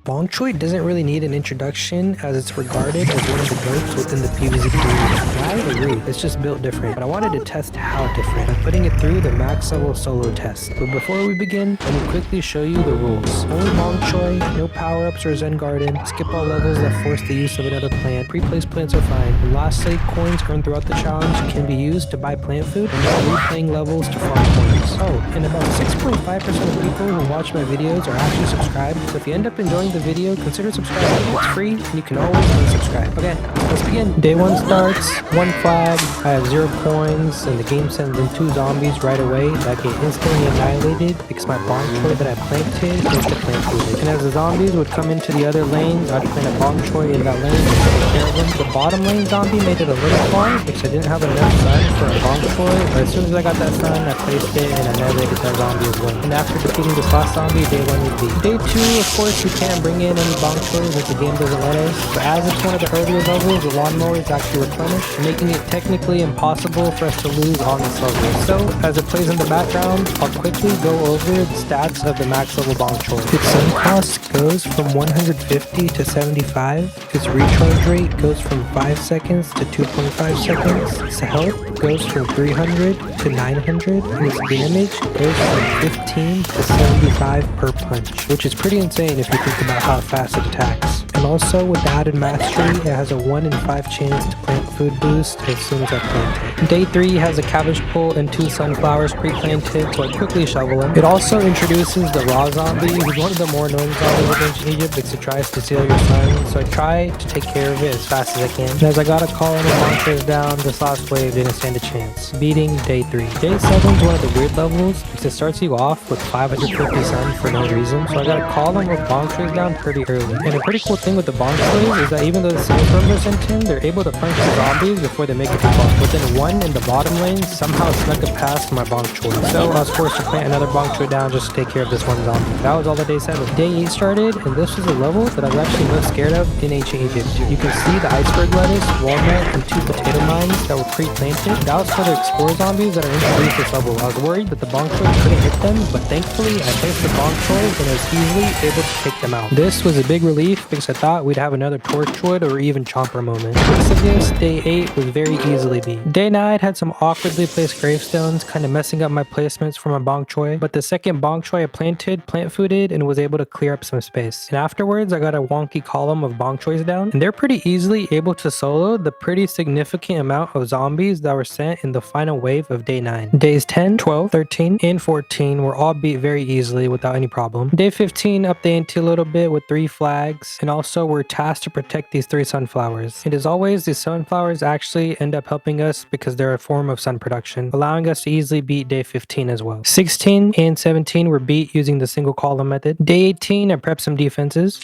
Bong Choy doesn't really need an introduction as it's regarded as one of the goats within the PvZ community. And I agree, it's just built different, but I wanted to test how different by putting it through the max level solo test. But before we begin, let me quickly show you the rules. Only Bong Choy, no power-ups or Zen Garden, skip all levels that force the use of another plant, pre-placed plants are fine, and lastly, coins earned throughout the challenge can be used to buy plant food and no replaying levels to farm coins. Oh, and about 6.5% of people who watch my videos are actually subscribed, so if you end up enjoying the video, consider subscribing. It's free and you can always unsubscribe. Okay, let's begin. Day 1 starts, 1 flag, I have 0 coins, and the game sends in 2 zombies right away that get instantly annihilated because my Bong Choy that I planted is the plant food. And as the zombies would come into the other lanes, I'd plant a Bong Choy in that lane to take care of them. The bottom lane zombie made it a little far because I didn't have enough sun for a Bong Choy, but as soon as I got that sun, I placed it and annihilated that zombie as well. And after defeating this last zombie, day 1 would be. Day 2, of course, you can't bring in any Bong Choys as the game doesn't let us, but as it's one of the earlier levels, the lawnmower is actually replenished, making it technically impossible for us to lose on this level. So, as it plays in the background, I'll quickly go over the stats of the max level Bong Choy. Its sun cost goes from 150 to 75, its recharge rate goes from 5 seconds to 2.5 seconds, its health goes from 300 to 900, and its damage goes from 15 to 75 per punch, which is pretty insane if you think about how fast it attacks. And also with the added mastery, it has a 1 in 5 chance to plant food boost as soon as I plant it. Day 3 has a cabbage pole and 2 sunflowers pre-planted, so I quickly shovel them. It also introduces the raw zombie, who's one of the more annoying zombies in ancient Egypt because it tries to steal your sun, so I try to take care of it as fast as I can. And as I got a column of monsters down, this last wave didn't stand a chance, beating day 3. Day 7 is one of the weird levels because it starts you off with 550 sun for no reason, so I got a column of Bong Choys down pretty early. And a pretty cool thing with the Bong Choys is that even though the sandstorms are sent in, they're able to punch the zombies before they make it to boss. But then one in the bottom lane somehow snuck a pass my Bong Choy, so I was forced to plant another Bong Choy down just to take care of this one zombie. That was all the day 7. Day 8 started, and this was a level that I was actually most scared of in ancient Egypt. You can see the iceberg lettuce, walnut, and 2 potato mines that were pre-planted. That was for the explorer zombies that are introduced this level. I was worried that the Bong Choy couldn't hit them, but thankfully I placed the Bong Choys and I was easily able to take them out. This was a big relief because I thought we'd have another Torchwood or even Chomper moment. Because of this, day 8 was very easily beat. Day 9 had some awkwardly placed gravestones, kind of messing up my placements for my Bong Choy, but the second Bong Choy I planted, plant fooded, and was able to clear up some space. And afterwards, I got a wonky column of Bong Choys down, and they're pretty easily able to solo the pretty significant amount of zombies that were sent in the final wave of day 9. Days 10, 12, 13, and 14 were all beat very easily without any problem. Day 15 upped the ante a little bit with 3 flags, and also we're tasked to protect these 3 sunflowers. And as always, these sunflowers actually end up helping us because they're a form of sun production, allowing us to easily beat day 15 as well. 16 and 17 were beat using the single column method. Day 18, I prepped some defenses,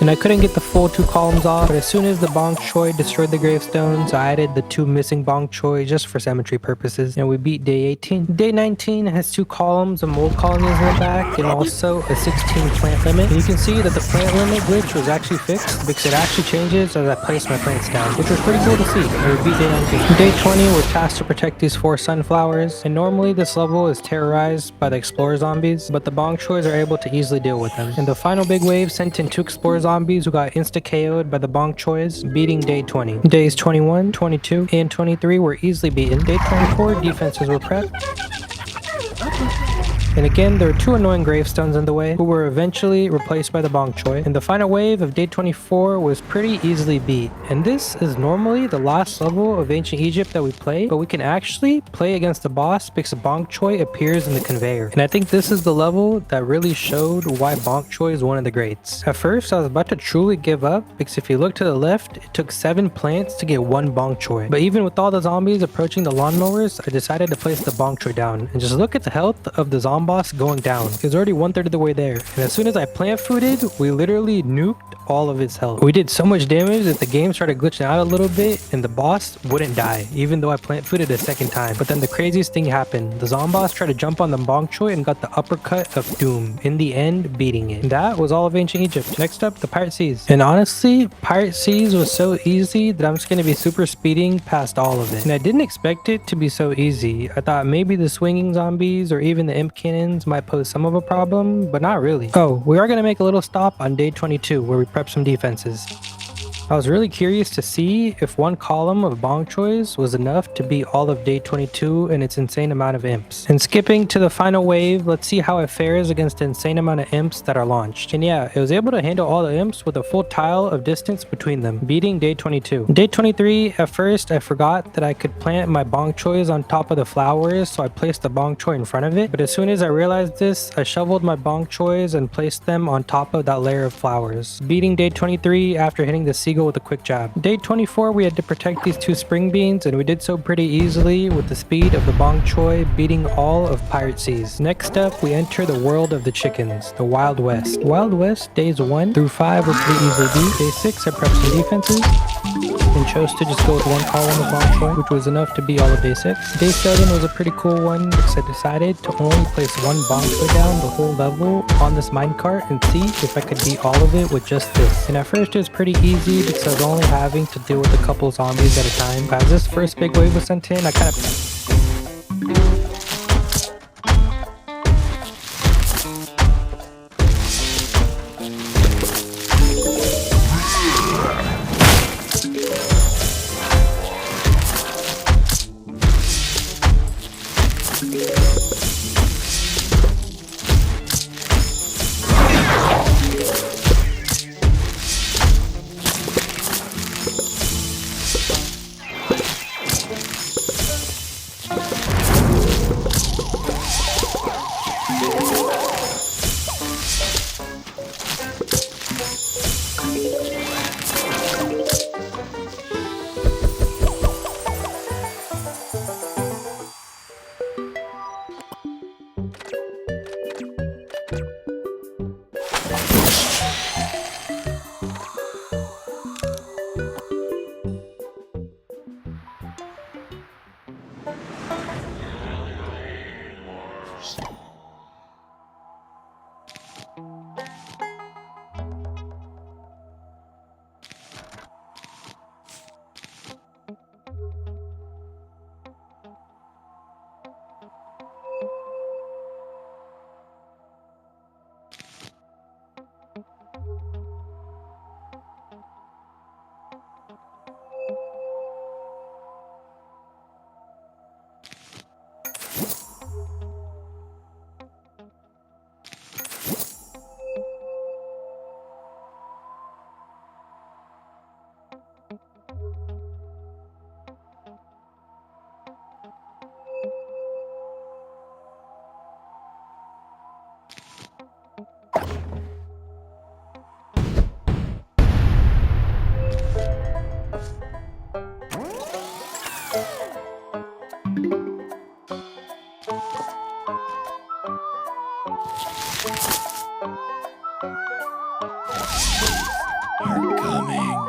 and I couldn't get the full 2 columns off, but as soon as the Bong Choy destroyed the gravestones, I added the 2 missing Bong Choy just for symmetry purposes, and we beat day 18. Day 19 has 2 columns of mold colonies in the back, and also a 16 plant limit. And you can see that the plant limit glitch was actually fixed because it actually changes as I place my plants down, which was pretty cool to see, and we beat day 19. Day 20, we're tasked to protect these 4 sunflowers, and normally this level is terrorized by the explorer zombies, but the Bong Choys are able to easily deal with them. And the final big wave sent in 2 explorer zombies who got insta-KO'd by the Bong Choys, beating day 20. Days 21, 22, and 23 were easily beaten. Day 24, defenses were prepped. And again, there were 2 annoying gravestones in the way, who were eventually replaced by the Bong Choy. And the final wave of day 24 was pretty easily beat. And this is normally the last level of ancient Egypt that we play, but we can actually play against the boss because the Bong Choy appears in the conveyor. And I think this is the level that really showed why Bong Choy is one of the greats. At first, I was about to truly give up because if you look to the left, it took 7 plants to get 1 Bong Choy. But even with all the zombies approaching the lawnmowers, I decided to place the Bong Choy down. And just look at the health of the zombie boss going down. It was already 1/3 of the way there, and as soon as I plant fooded, we literally nuked all of his health. We did so much damage that the game started glitching out a little bit, and the boss wouldn't die, even though I plant fooded a second time. But then the craziest thing happened. The zombie boss tried to jump on the Bong Choy and got the uppercut of doom, in the end beating it. And that was all of ancient Egypt. Next up, the Pirate Seas. And honestly, Pirate Seas was so easy that I'm just going to be super speeding past all of it. And I didn't expect it to be so easy. I thought maybe the swinging zombies or even the imp chickens might pose some of a problem, but not really. Oh, we are going to make a little stop on day 22 where we prep some defenses. I was really curious to see if one column of bong choys was enough to beat all of day 22 and its insane amount of imps. And skipping to the final wave, let's see how it fares against the insane amount of imps that are launched. And yeah, it was able to handle all the imps with a full tile of distance between them, beating day 22. Day 23, at first I forgot that I could plant my bong choys on top of the flowers, so I placed the bong choy in front of it. But as soon as I realized this, I shoveled my bong choys and placed them on top of that layer of flowers, beating day 23 after hitting the seagull with a quick jab. Day 24, we had to protect these two spring beans, and we did so pretty easily with the speed of the bong choy beating all of Pirate Seas. Next up, we enter the world of the chickens, the Wild West. Wild West days 1 through 5 were pretty easily beat. Day 6, I prepped some defenses and chose to just go with one column of bong choy, which was enough to beat all of day 6. Day 7 was a pretty cool one because I decided to only place one bong choy down the whole level on this minecart and see if I could beat all of it with just this. And at first it was pretty easy because I was only having to deal with a couple zombies at a time. As this first big wave was sent in, I kind of are coming.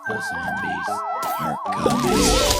The zombies are coming.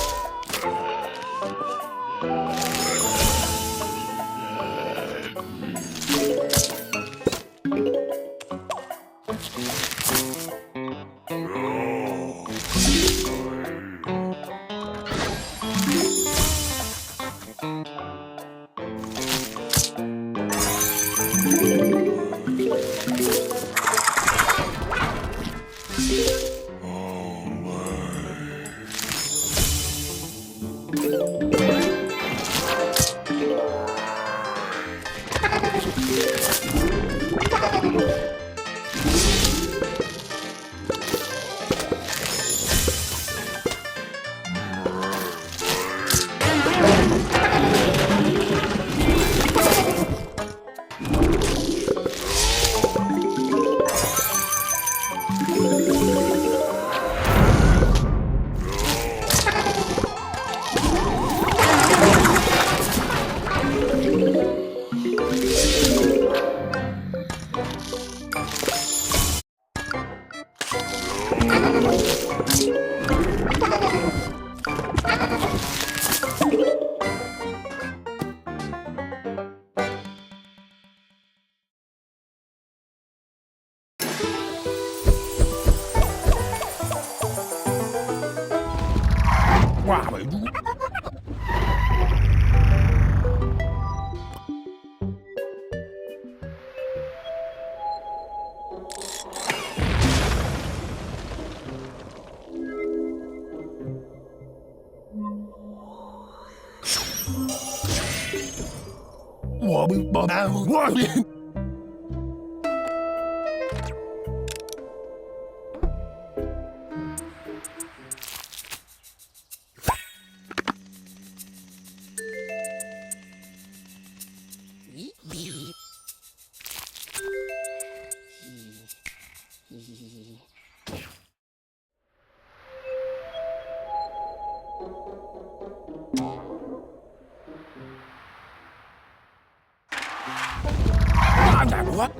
What?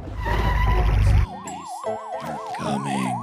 Zombies are coming.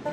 The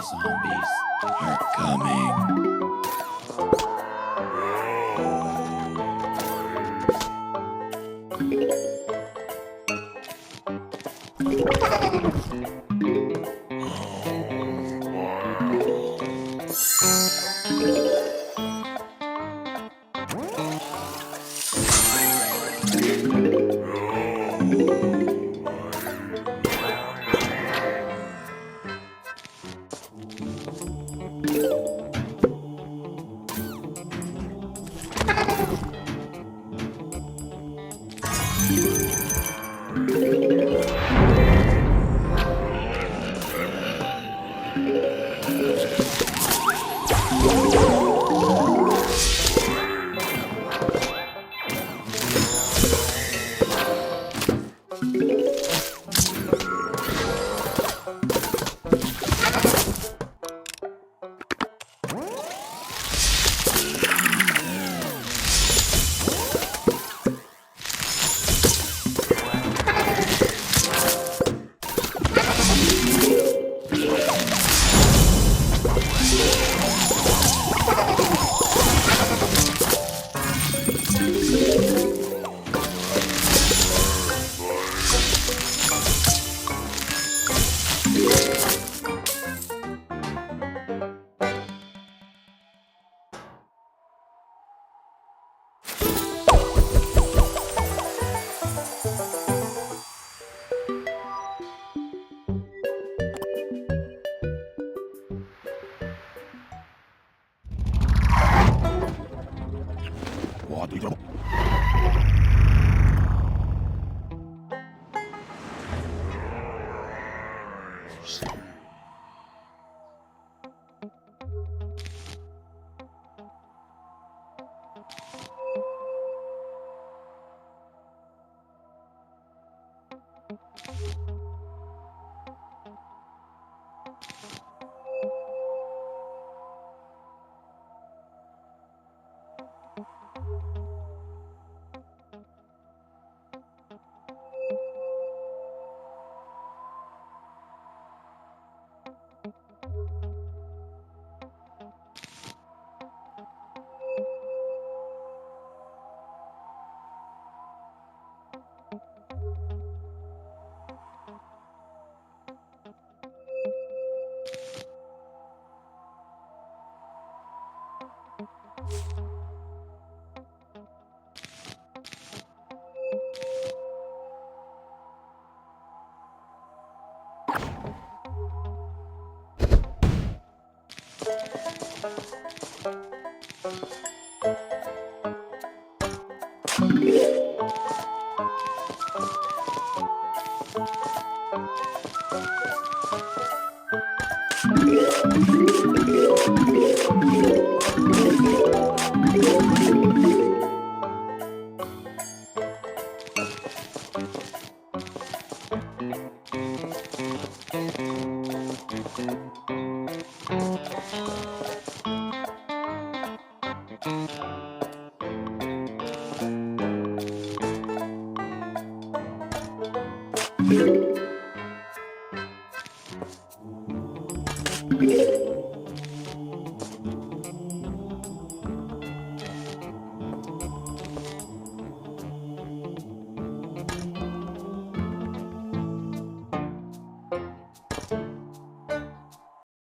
zombies are coming.